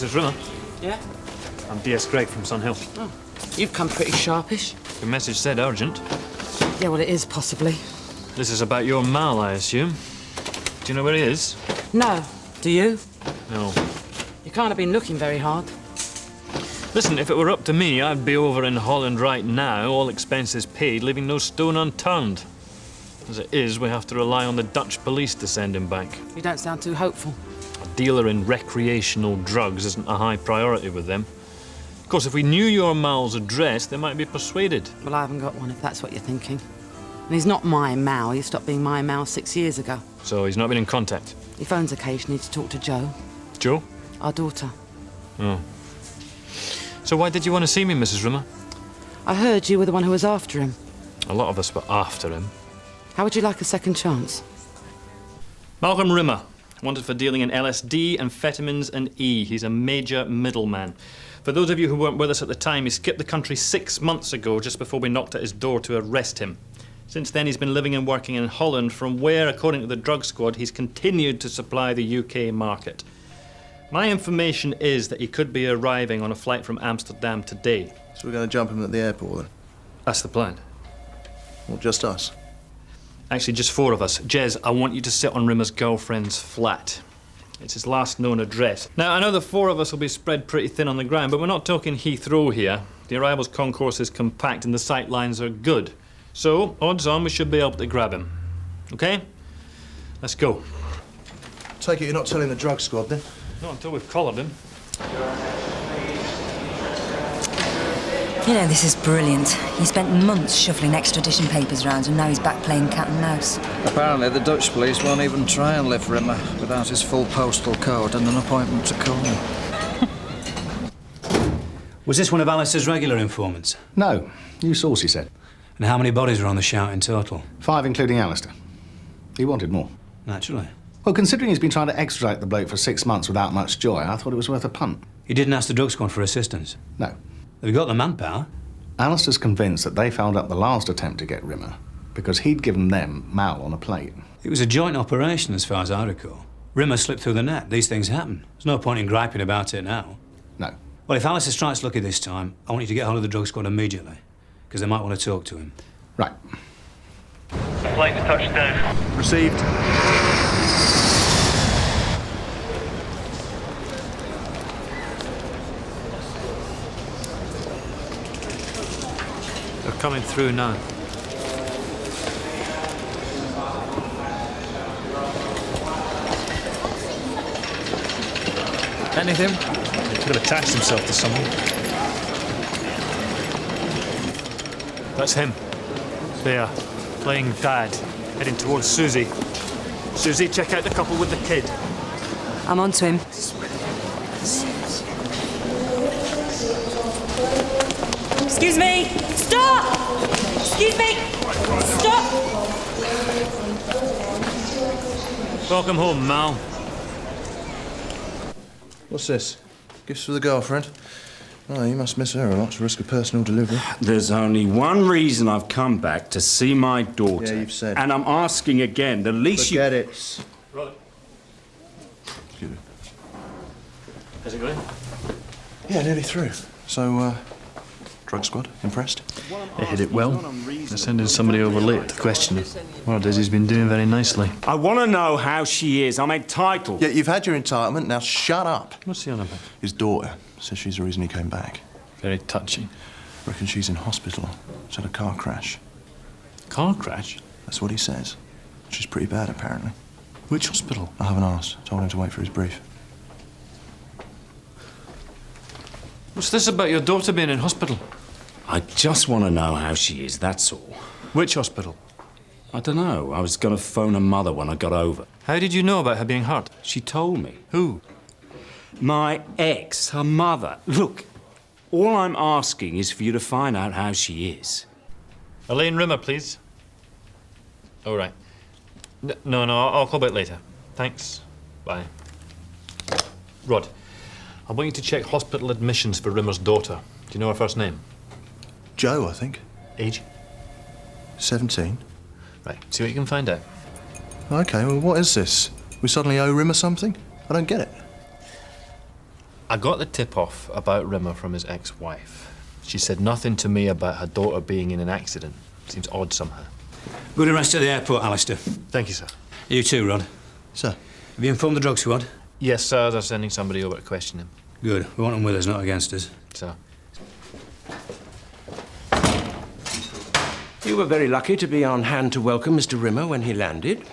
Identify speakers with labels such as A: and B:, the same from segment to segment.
A: Mrs. Rimmer.
B: Yeah?
A: I'm DS Greig from Sun Hill.
B: Oh, you've come pretty sharpish.
A: Your message said urgent.
B: Yeah, well, it is, possibly.
A: This is about your Mal, I assume. Do you know where he is?
B: No. Do you?
A: No.
B: You can't have been looking very hard.
A: Listen, if it were up to me, I'd be over in Holland right now, all expenses paid, leaving no stone unturned. As it is, we have to rely on the Dutch police to send him back.
B: You don't sound too hopeful.
A: A dealer in recreational drugs isn't a high priority with them. Of course, if we knew your Mal's address, they might be persuaded.
B: Well, I haven't got one, if that's what you're thinking. And he's not my Mal. He stopped being my Mal 6 years ago.
A: So he's not been in contact?
B: He phones occasionally to talk to Jo.
A: Jo?
B: Our daughter.
A: Oh. So why did you want to see me, Mrs. Rimmer?
B: I heard you were the one who was after him.
A: A lot of us were after him.
B: How would you like a second chance?
A: Malcolm Rimmer, wanted for dealing in LSD, amphetamines and E. He's a major middleman. For those of you who weren't with us at the time, he skipped the country 6 months ago, just before we knocked at his door to arrest him. Since then, he's been living and working in Holland, from where, according to the drug squad, he's continued to supply the UK market. My information is that he could be arriving on a flight from Amsterdam today.
C: So we're going to jump him at the airport, then?
A: That's the plan.
C: Well, just us?
A: Actually, just 4 of us. Jez, I want you to sit on Rimmer's girlfriend's flat. It's his last known address. Now, I know the 4 of us will be spread pretty thin on the ground, but we're not talking Heathrow here. The arrivals concourse is compact and the sight lines are good. So, odds on, we should be able to grab him. OK? Let's go.
C: Take it you're not telling the drug squad, then?
A: Not until we've collared him.
D: You know, this is brilliant. He spent months shuffling extradition papers round and now he's back playing cat and mouse.
E: Apparently the Dutch police won't even try and lift Rimmer without his full postal code and an appointment to call him.
F: Was this one of Alistair's regular informants?
G: No, you Suzi said.
F: And how many bodies were on the shout in total?
G: 5, including Alistair. He wanted more.
F: Naturally.
G: Well, considering he's been trying to extradite the bloke for 6 months without much joy, I thought it was worth a punt.
F: You didn't ask the drug squad for assistance?
G: No.
F: They've got the manpower.
G: Alistair's convinced that they fouled up the last attempt to get Rimmer because he'd given them Mal on a plate.
F: It was a joint operation, as far as I recall. Rimmer slipped through the net. These things happen. There's no point in griping about it now.
G: No.
F: Well, if Alistair strikes lucky this time, I want you to get hold of the drug squad immediately, because they might want to talk to him.
G: Right.
A: Flight to touchdown.
C: Received.
A: They're coming through now.
C: Anything?
A: He could have attached himself to someone. That's him. There, playing dad, heading towards Suzi. Suzi, check out the couple with the kid.
D: I'm on to him. Excuse me! Stop! Excuse me! Stop!
A: Welcome home, Mal.
C: What's this? Gifts for the girlfriend? Oh, you must miss her a lot to risk a personal delivery.
H: There's only one reason I've come back, to see my daughter.
C: Yeah, you've said.
H: And I'm asking again, the least
C: Forget it.
A: Right.
C: Excuse me.
A: How's it going?
C: Yeah, nearly through. So, drug squad, impressed?
A: They hit it well. They're sending somebody over late to question him. Word is he's been doing very nicely.
H: I want to know how she is. I'm entitled.
C: Yeah, you've had your entitlement, now shut up.
A: What's he on about?
C: His daughter says she's the reason he came back.
A: Very touching.
C: Reckon she's in hospital. She's had a car crash.
A: Car crash?
C: That's what he says. She's pretty bad, apparently.
A: Which hospital?
C: I haven't asked. Told him to wait for his brief.
A: What's this about your daughter being in hospital?
H: I just want to know how she is, that's all.
A: Which hospital?
H: I don't know. I was going to phone her mother when I got over.
A: How did you know about her being hurt?
H: She told me.
A: Who?
H: My ex, her mother. Look, all I'm asking is for you to find out how she is.
A: Elaine Rimmer, please. All right. No, I'll call back later. Thanks. Bye. Rod, I want you to check hospital admissions for Rimmer's daughter. Do you know her first name?
C: Jo, I think.
A: Age?
C: 17.
A: Right, see what you can find out.
C: OK, well, what is this? We suddenly owe Rimmer something? I don't get it.
I: I got the tip-off about Rimmer from his ex-wife. She said nothing to me about her daughter being in an accident. Seems odd somehow.
F: Good arrest at the airport, Alistair.
I: Thank you, sir.
F: You too, Rod.
C: Sir?
F: Have you informed the drug squad?
I: Yes, sir. They're sending somebody over to question him.
F: Good. We want them with us, not against us.
I: Sir.
J: You were very lucky to be on hand to welcome Mr. Rimmer when he landed.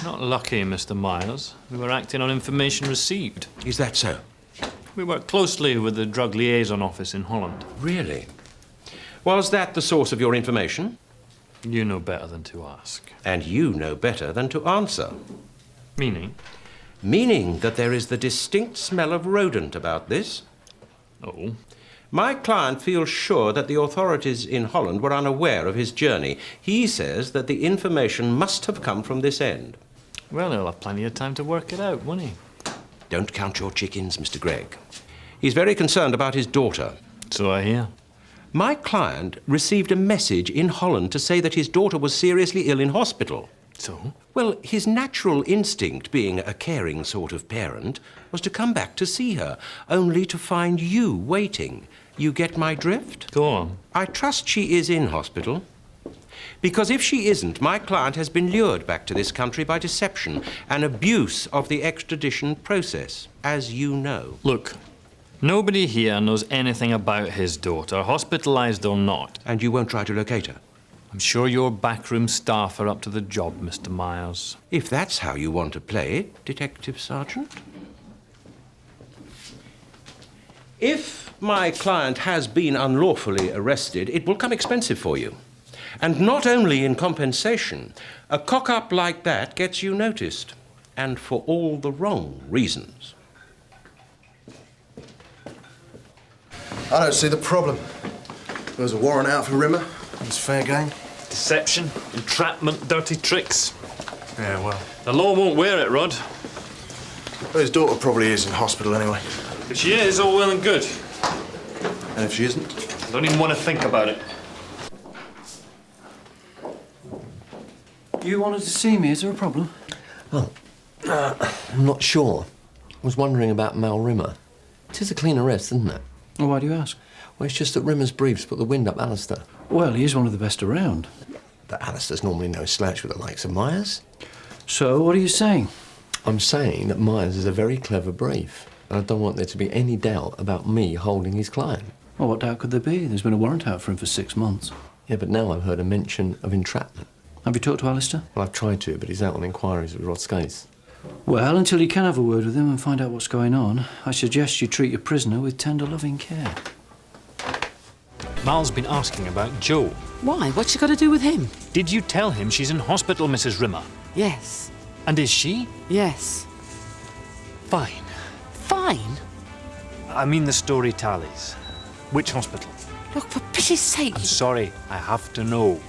A: Not lucky, Mr. Miles. We were acting on information received.
J: Is that so?
A: We work closely with the Drug Liaison Office in Holland.
J: Really? Was that the source of your information?
A: You know better than to ask.
J: And you know better than to answer.
A: Meaning?
J: Meaning that there is the distinct smell of rodent about this.
A: Oh?
J: My client feels sure that the authorities in Holland were unaware of his journey. He says that the information must have come from this end.
A: Well, he'll have plenty of time to work it out, won't he?
J: Don't count your chickens, Mr. Greig. He's very concerned about his daughter.
A: So I hear.
J: My client received a message in Holland to say that his daughter was seriously ill in hospital.
A: So?
J: Well, his natural instinct, being a caring sort of parent, was to come back to see her, only to find you waiting. You get my drift?
A: Go on.
J: I trust she is in hospital. Because if she isn't, my client has been lured back to this country by deception, an abuse of the extradition process, as you know.
A: Look, nobody here knows anything about his daughter, hospitalized or not.
J: And you won't try to locate her?
A: I'm sure your backroom staff are up to the job, Mr. Miles.
J: If that's how you want to play it, Detective Sergeant. If my client has been unlawfully arrested, it will come expensive for you. And not only in compensation. A cock-up like that gets you noticed, and for all the wrong reasons.
C: I don't see the problem. There was a warrant out for Rimmer. It was fair game.
A: Deception, entrapment, dirty tricks.
C: Yeah, well.
A: The law won't wear it, Rod.
C: Well, his daughter probably is in hospital anyway.
A: If she is, all well and good.
C: And if she isn't?
A: I don't even want to think about it.
K: You wanted to see me. Is there a problem?
L: Well, I'm not sure. I was wondering about Mal Rimmer. It is a clean arrest, isn't it?
K: Well, why do you ask?
L: Well, it's just that Rimmer's briefs put the wind up Alistair.
K: Well, he is one of the best around.
L: But Alistair's normally no slouch with the likes of Myers.
K: So, what are you saying?
L: I'm saying that Myers is a very clever brief, and I don't want there to be any doubt about me holding his client.
K: Well, what doubt could there be? There's been a warrant out for him for 6 months.
L: Yeah, but now I've heard a mention of entrapment.
K: Have you talked to Alistair?
L: Well, I've tried to, but he's out on inquiries with Rod's case.
K: Well, until you can have a word with him and find out what's going on, I suggest you treat your prisoner with tender, loving care.
A: Mal's been asking about Joe.
B: Why? What's she got to do with him?
A: Did you tell him she's in hospital, Mrs. Rimmer?
B: Yes.
A: And is she?
B: Yes.
A: Fine.
B: Fine?
A: I mean, the story tallies. Which hospital?
B: Look, for pity's sake.
A: I'm sorry, I have to know.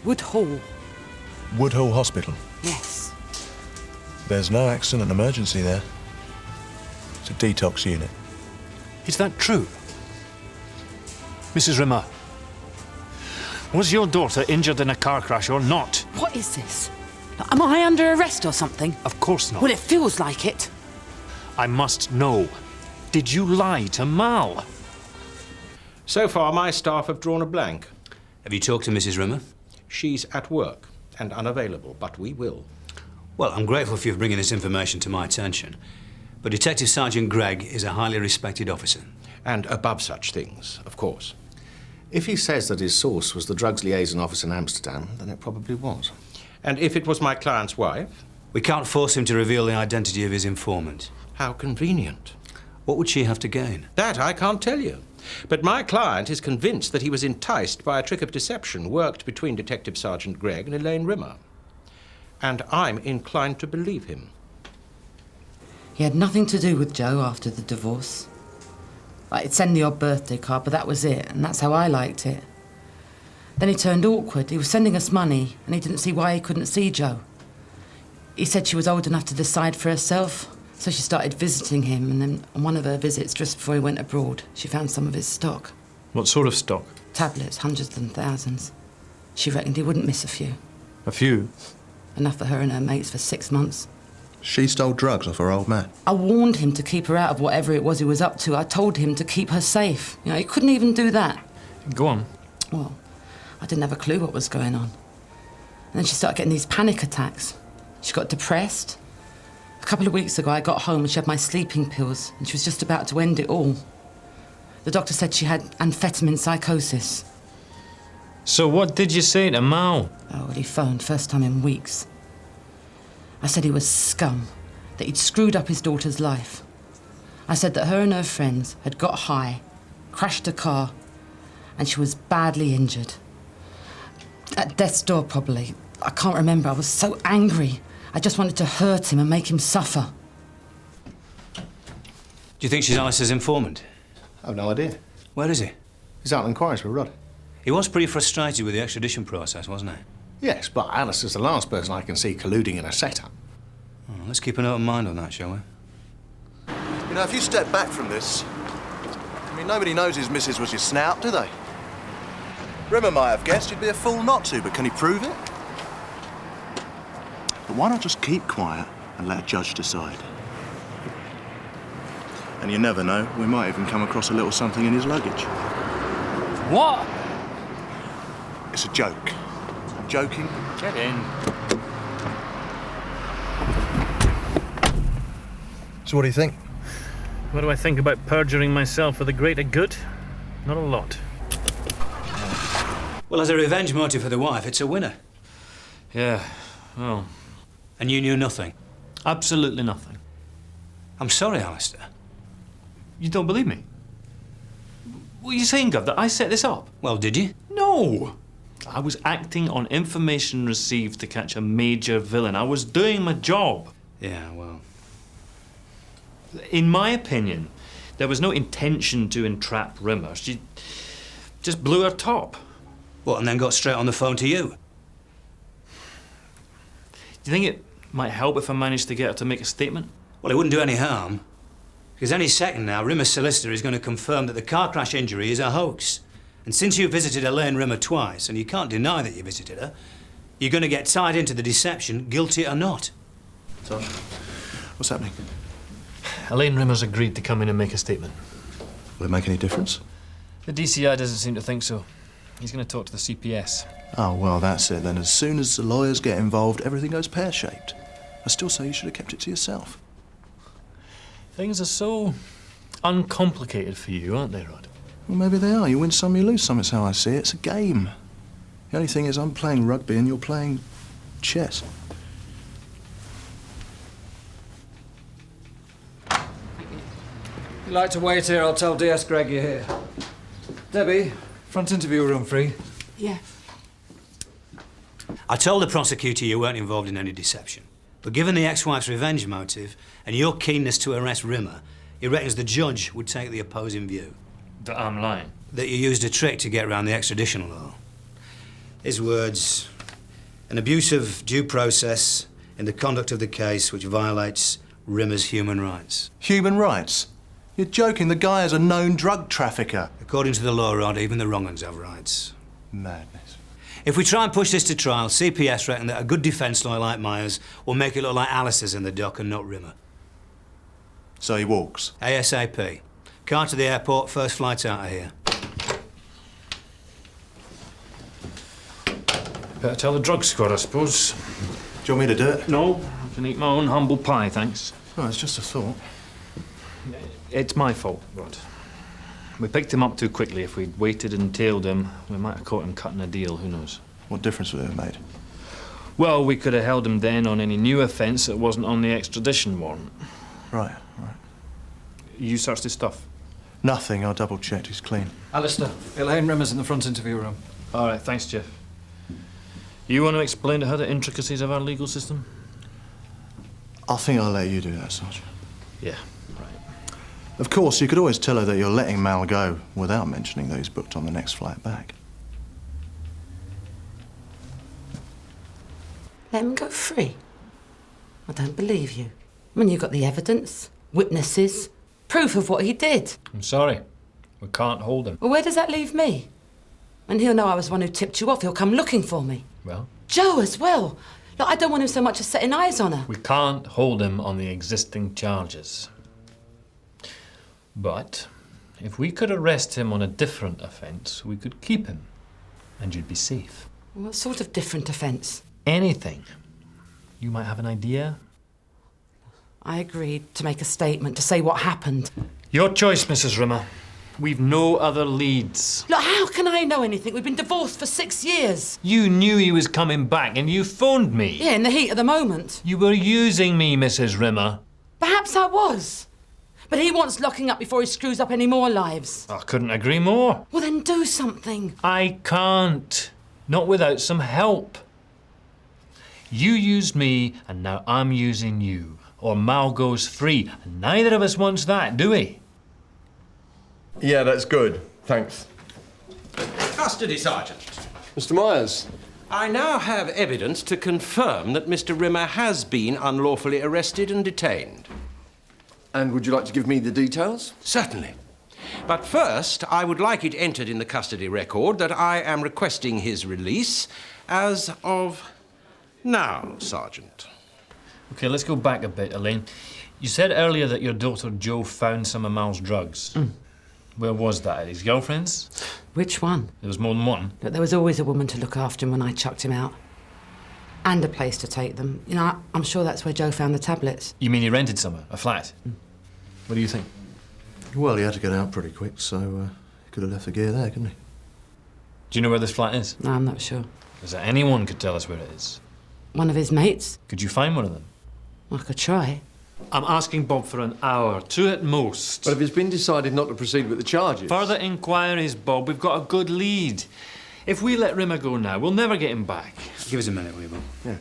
B: Woodhall.
C: Woodhall Hospital.
B: Yes.
C: There's no accident emergency there. It's a detox unit.
A: Is that true? Mrs. Rimmer, was your daughter injured in a car crash or not?
B: What is this? Am I under arrest or something?
A: Of course not.
B: Well, it feels like it.
A: I must know. Did you lie to Mal?
J: So far, my staff have drawn a blank.
F: Have you talked to Mrs. Rimmer?
J: She's at work and unavailable, but we will.
F: Well, I'm grateful for you bringing this information to my attention. But Detective Sergeant Greig is a highly respected officer.
J: And above such things, of course.
G: If he says that his source was the drugs liaison office in Amsterdam, then it probably was.
J: And if it was my client's wife?
F: We can't force him to reveal the identity of his informant.
J: How convenient.
F: What would she have to gain?
J: That I can't tell you. But my client is convinced that he was enticed by a trick of deception worked between Detective Sergeant Greig and Elaine Rimmer. And I'm inclined to believe him.
B: He had nothing to do with Joe after the divorce. He'd send the odd birthday card, but that was it, and that's how I liked it. Then he turned awkward. He was sending us money, and he didn't see why he couldn't see Joe. He said she was old enough to decide for herself, so she started visiting him, and then on one of her visits, just before he went abroad, she found some of his stock.
A: What sort of stock?
B: Tablets, hundreds and thousands. She reckoned he wouldn't miss a few.
A: A few?
B: Enough for her and her mates for 6 months.
C: She stole drugs off her old man.
B: I warned him to keep her out of whatever it was he was up to. I told him to keep her safe. You know, he couldn't even do that.
A: Go on.
B: Well, I didn't have a clue what was going on. And then she started getting these panic attacks. She got depressed. A couple of weeks ago, I got home and she had my sleeping pills, and she was just about to end it all. The doctor said she had amphetamine psychosis.
A: So what did you say to Mal?
B: Oh, well, he phoned, first time in weeks. I said he was scum, that he'd screwed up his daughter's life. I said that her and her friends had got high, crashed a car, and she was badly injured. At death's door, probably. I can't remember. I was so angry. I just wanted to hurt him and make him suffer.
F: Do you think she's Alice's informant?
G: I've no idea.
F: Where is he?
G: He's out on inquiries with Rod.
F: He was pretty frustrated with the extradition process, wasn't he?
G: Yes, but Alice is the last person I can see colluding in a setup.
F: Oh, let's keep an open mind on that, shall we?
C: You know, if you step back from this, I mean, nobody knows his missus was your snout, do they? Rimmer might have guessed you'd be a fool not to, but can he prove it? But why not just keep quiet and let a judge decide? And you never know, we might even come across a little something in his luggage.
A: What?
C: It's a joke. I'm joking.
A: Get in.
C: So what do you think?
A: What do I think about perjuring myself for the greater good? Not a lot.
F: Well, as a revenge motive for the wife, it's a winner.
A: Yeah, well...
F: And you knew nothing?
A: Absolutely nothing.
F: I'm sorry, Alistair.
A: You don't believe me? What are you saying, Gov, that I set this up?
F: Well, did you?
A: No! I was acting on information received to catch a major villain. I was doing my job.
F: Yeah, well...
A: In my opinion, there was no intention to entrap Rimmer. She just blew her top.
F: What, and then got straight on the phone to you?
A: Do you think it might help if I managed to get her to make a statement?
F: Well, it wouldn't do any harm. Because any second now, Rimmer's solicitor is going to confirm that the car crash injury is a hoax. And since you visited Elaine Rimmer twice, and you can't deny that you visited her, you're going to get tied into the deception, guilty or not.
C: Tosh, what's happening?
A: Elaine Rimmer's agreed to come in and make a statement.
C: Will it make any difference?
A: The DCI doesn't seem to think so. He's going to talk to the CPS.
C: Oh, well, that's it then. As soon as the lawyers get involved, everything goes pear-shaped. I still say you should have kept it to yourself.
A: Things are so uncomplicated for you, aren't they, Rod?
C: Well, maybe they are. You win some, you lose some. It's how I see it. It's a game. The only thing is I'm playing rugby and you're playing chess.
E: You'd like to wait here? I'll tell DS Greig you're here. Debbie, front interview room free.
B: Yeah.
F: I told the prosecutor you weren't involved in any deception. But given the ex-wife's revenge motive and your keenness to arrest Rimmer, he reckons the judge would take the opposing view.
A: That I'm lying?
F: That you used a trick to get around the extradition law. His words, an abuse of due process in the conduct of the case which violates Rimmer's human rights.
C: Human rights? You're joking. The guy is a known drug trafficker.
F: According to the law, Rod, even the wrong uns have rights.
C: Madness.
F: If we try and push this to trial, CPS reckon that a good defence lawyer like Myers will make it look like Alistair's in the dock and not Rimmer.
C: So he walks?
F: ASAP. Car to the airport, first flight out of here.
A: Better tell the drug squad, I suppose.
C: Do you want me to do it?
A: No, I can eat my own humble pie, thanks.
C: Oh, it's just a thought.
A: It's my fault, Rod. We picked him up too quickly. If we'd waited and tailed him, we might have caught him cutting a deal, who knows?
C: What difference would it have made?
A: Well, we could have held him then on any new offence that wasn't on the extradition warrant.
C: Right, right.
A: You searched his stuff?
C: Nothing. I double-checked. He's clean.
E: Alistair, Elaine Rimmer's in the front interview room.
A: All right, thanks, Jeff. You want to explain to her the intricacies of our legal system?
C: I think I'll let you do that, Sarge.
A: Yeah.
C: Of course, you could always tell her that you're letting Mal go without mentioning that he's booked on the next flight back.
B: Let him go free? I don't believe you. I mean, you've got the evidence, witnesses, proof of what he did.
A: I'm sorry. We can't hold him.
B: Well, where does that leave me? And he'll know I was the one who tipped you off. He'll come looking for me.
A: Well?
B: Joe as well. Look, I don't want him so much as setting eyes on her.
I: We can't hold him on the existing charges. But if we could arrest him on a different offence, we could keep him, and you'd be safe.
B: What sort of different offence?
I: Anything. You might have an idea?
B: I agreed to make a statement, to say what happened.
I: Your choice, Mrs. Rimmer. We've no other leads.
B: Look, how can I know anything? We've been divorced for 6 years.
I: You knew he was coming back and you phoned me.
B: Yeah, in the heat of the moment.
I: You were using me, Mrs. Rimmer.
B: Perhaps I was. But he wants locking up before he screws up any more lives.
I: I couldn't agree more.
B: Well, then do something.
I: I can't. Not without some help. You used me, and now I'm using you. Or Mal goes free. And neither of us wants that, do we?
M: Yeah, that's good. Thanks.
J: Custody Sergeant.
L: Mr. Myers.
J: I now have evidence to confirm that Mr. Rimmer has been unlawfully arrested and detained.
L: And would you like to give me the details?
J: Certainly. But first, I would like it entered in the custody record that I am requesting his release as of now, Sergeant.
I: OK, let's go back a bit, Elaine. You said earlier that your daughter Jo found some of Mal's drugs. Where was that? At his girlfriend's?
B: Which one?
I: There was more than one.
B: But there was always a woman to look after him when I chucked him out. And a place to take them. You know, I'm sure that's where Jo found the tablets.
I: You mean he rented somewhere? A flat? What do you think?
C: Well, he had to get out pretty quick, so he could have left the gear there, couldn't he?
I: Do you know where this flat is?
B: No, I'm not sure.
I: Is there anyone could tell us where it is?
B: One of his mates?
I: Could you find one of them?
B: I could try.
A: I'm asking Bob for an hour, 2 at most.
L: But if it's been decided not to proceed with the charges...
A: Further inquiries, Bob. We've got a good lead. If we let Rimmer go now, we'll never get him back.
F: Give us a minute, will you, Bob?
L: Yeah.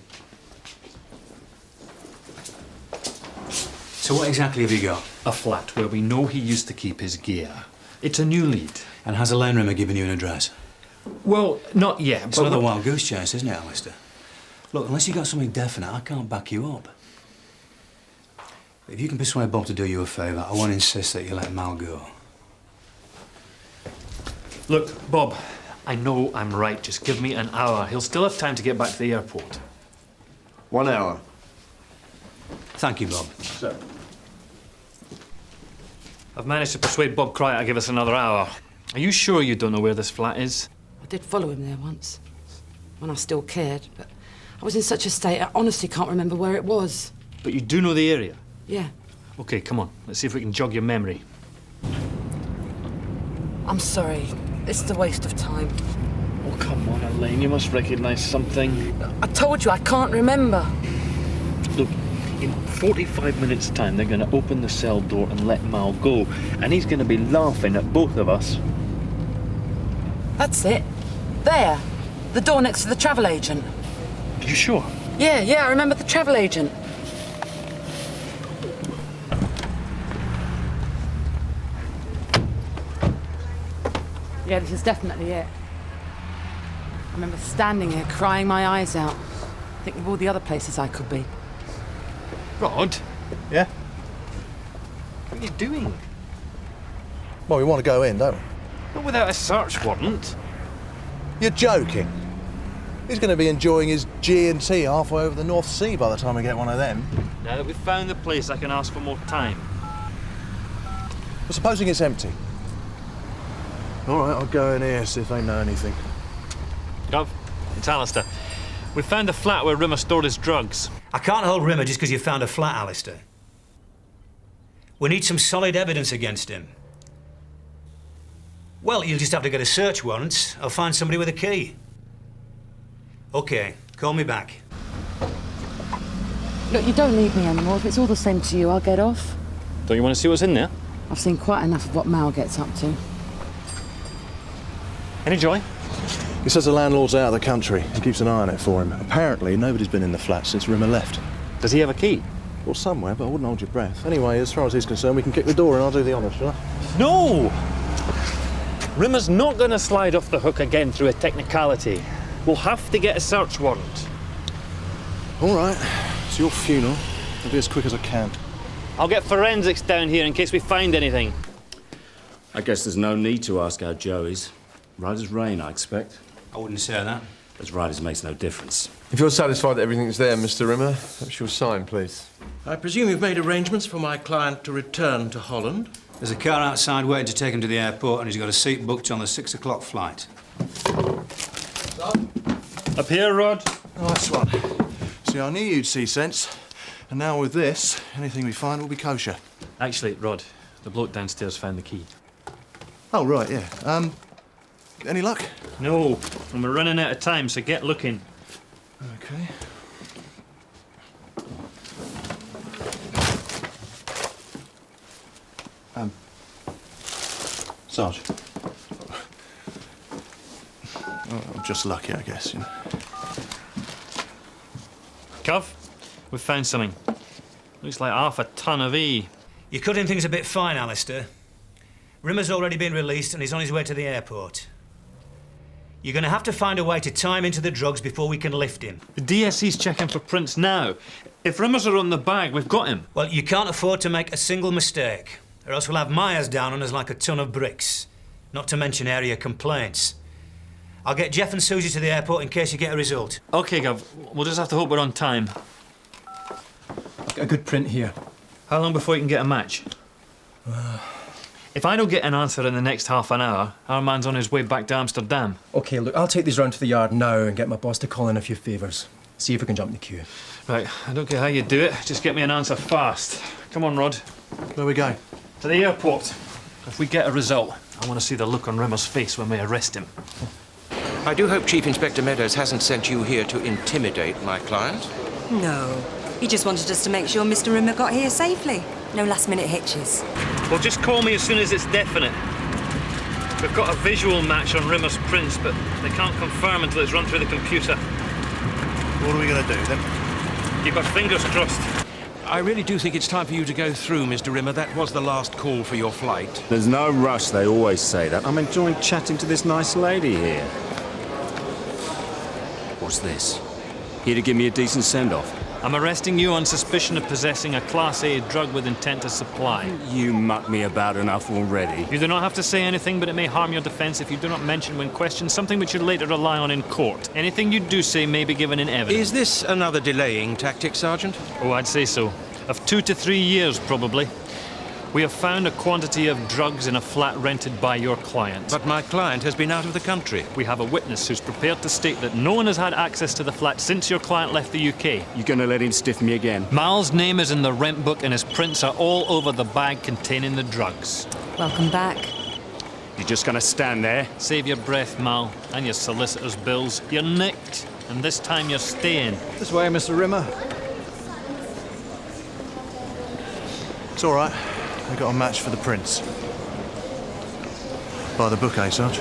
F: So what exactly have you got?
A: A flat where we know he used to keep his gear. It's a new lead.
F: And has Elaine Rimmer given you an address?
A: Well, not yet,
F: It's
A: but...
F: another wild goose chase, isn't it, Alistair? Look, unless you've got something definite, I can't back you up. If you can persuade Bob to do you a favour, I won't insist that you let Mal go.
A: Look, Bob, I know I'm right. Just give me an hour. He'll still have time to get back to the airport.
L: 1 hour.
F: Thank you, Bob.
L: Sir.
A: I've managed to persuade Bob Cryer to give us another hour. Are you sure you don't know where this flat is?
B: I did follow him there once, when I still cared, but I was in such a state I honestly can't remember where it was.
A: But you do know the area?
B: Yeah.
A: OK, come on. Let's see if we can jog your memory.
B: I'm sorry. This is a waste of time.
I: Oh, come on, Elaine. You must recognise something.
B: I told you I can't remember.
I: Look, in 45 minutes' time, they're going to open the cell door and let Mal go. And he's going to be laughing at both of us.
B: That's it. There. The door next to the travel agent.
I: Are you sure?
B: Yeah, I remember the travel agent. Yeah, this is definitely it. I remember standing here crying my eyes out, thinking of all the other places I could be.
A: Rod?
C: Yeah?
A: What are you doing?
C: Well, we want to go in, don't we?
A: Not without a search warrant.
C: You're joking. He's going to be enjoying his G&T halfway over the North Sea by the time we get one of them.
A: Now that we've found the place, I can ask for more time.
C: But supposing it's empty. All right, I'll go in here, see if they know anything.
A: Gov, it's Alistair. We found the flat where Rimmer stored his drugs.
F: I can't hold Rimmer just because you found a flat, Alistair. We need some solid evidence against him. Well, you'll just have to get a search warrant. I'll find somebody with a key. OK, call me back.
B: Look, you don't need me anymore. If it's all the same to you, I'll get off.
A: Don't you want to see what's in there?
B: I've seen quite enough of what Mal gets up to.
A: Any joy?
C: He says the landlord's out of the country and keeps an eye on it for him. Apparently, nobody's been in the flat since Rimmer left.
A: Does he have a key?
C: Well, somewhere, but I wouldn't hold your breath. Anyway, as far as he's concerned, we can kick the door and I'll do the honours, shall I?
A: No! Rimmer's not going to slide off the hook again through a technicality. We'll have to get a search warrant.
C: All right. It's your funeral. I'll be as quick as I can.
A: I'll get forensics down here in case we find anything.
H: I guess there's no need to ask how Joe is. Right as rain, I expect.
F: I wouldn't say that.
H: As riders makes no difference.
M: If you're satisfied that everything's there, Mr. Rimmer, perhaps you'll sign, please.
J: I presume you've made arrangements for my client to return to Holland?
F: There's a car outside waiting to take him to the airport, and he's got a seat booked on the 6 o'clock flight.
A: Up here, Rod.
C: Nice one. See, I knew you'd see sense. And now with this, anything we find will be kosher.
A: Actually, Rod, the bloke downstairs found the key.
C: Oh, right, yeah. Any luck?
A: No, and we're running out of time, so get looking.
C: Okay. Sarge. Oh, just lucky, I guess, you know.
A: Cov, we've found something. Looks like half a ton of E.
F: You're cutting things a bit fine, Alistair. Rimmer's already been released and he's on his way to the airport. You're going to have to find a way to tie him into the drugs before we can lift him.
A: The DSC's checking for prints now. If Rimmers are on the bag, we've got him.
F: Well, you can't afford to make a single mistake, or else we'll have Myers down on us like a ton of bricks. Not to mention area complaints. I'll get Jeff and Suzi to the airport in case you get a result.
A: OK, Gov. We'll just have to hope we're on time.
N: I've got a good print here.
A: How long before you can get a match? If I don't get an answer in the next half an hour, our man's on his way back to Amsterdam.
N: OK, look, I'll take these round to the yard now and get my boss to call in a few favours. See if we can jump in the queue.
A: Right, I don't care how you do it, just get me an answer fast. Come on, Rod.
C: Where we going?
A: To the airport. If we get a result, I want to see the look on Rimmer's face when we arrest him.
J: I do hope Chief Inspector Meadows hasn't sent you here to intimidate my client.
D: No. He just wanted us to make sure Mr. Rimmer got here safely. No last-minute hitches.
A: Well, just call me as soon as it's definite. We've got a visual match on Rimmer's prints, but they can't confirm until it's run through the computer.
C: What are we going to do, then?
A: Keep our fingers crossed.
J: I really do think it's time for you to go through, Mr. Rimmer. That was the last call for your flight.
H: There's no rush, they always say that. I'm enjoying chatting to this nice lady here. What's this? Here to give me a decent send-off?
A: I'm arresting you on suspicion of possessing a Class A drug with intent to supply.
H: You muck me about enough already.
A: You do not have to say anything, but it may harm your defence if you do not mention when questioned something which you later rely on in court. Anything you do say may be given in evidence.
J: Is this another delaying tactic, Sergeant?
A: Oh, I'd say so. Of 2 to 3 years, probably. We have found a quantity of drugs in a flat rented by your client.
J: But my client has been out of the country.
A: We have a witness who's prepared to state that no one has had access to the flat since your client left the UK.
H: You gonna let him stiff me again?
A: Mal's name is in the rent book and his prints are all over the bag containing the drugs.
D: Welcome back.
H: You're just gonna stand there?
A: Save your breath, Mal, and your solicitor's bills. You're nicked, and this time you're staying.
K: This way, Mr. Rimmer.
C: It's all right. We got a match for the prints. By the book, eh, Sarge?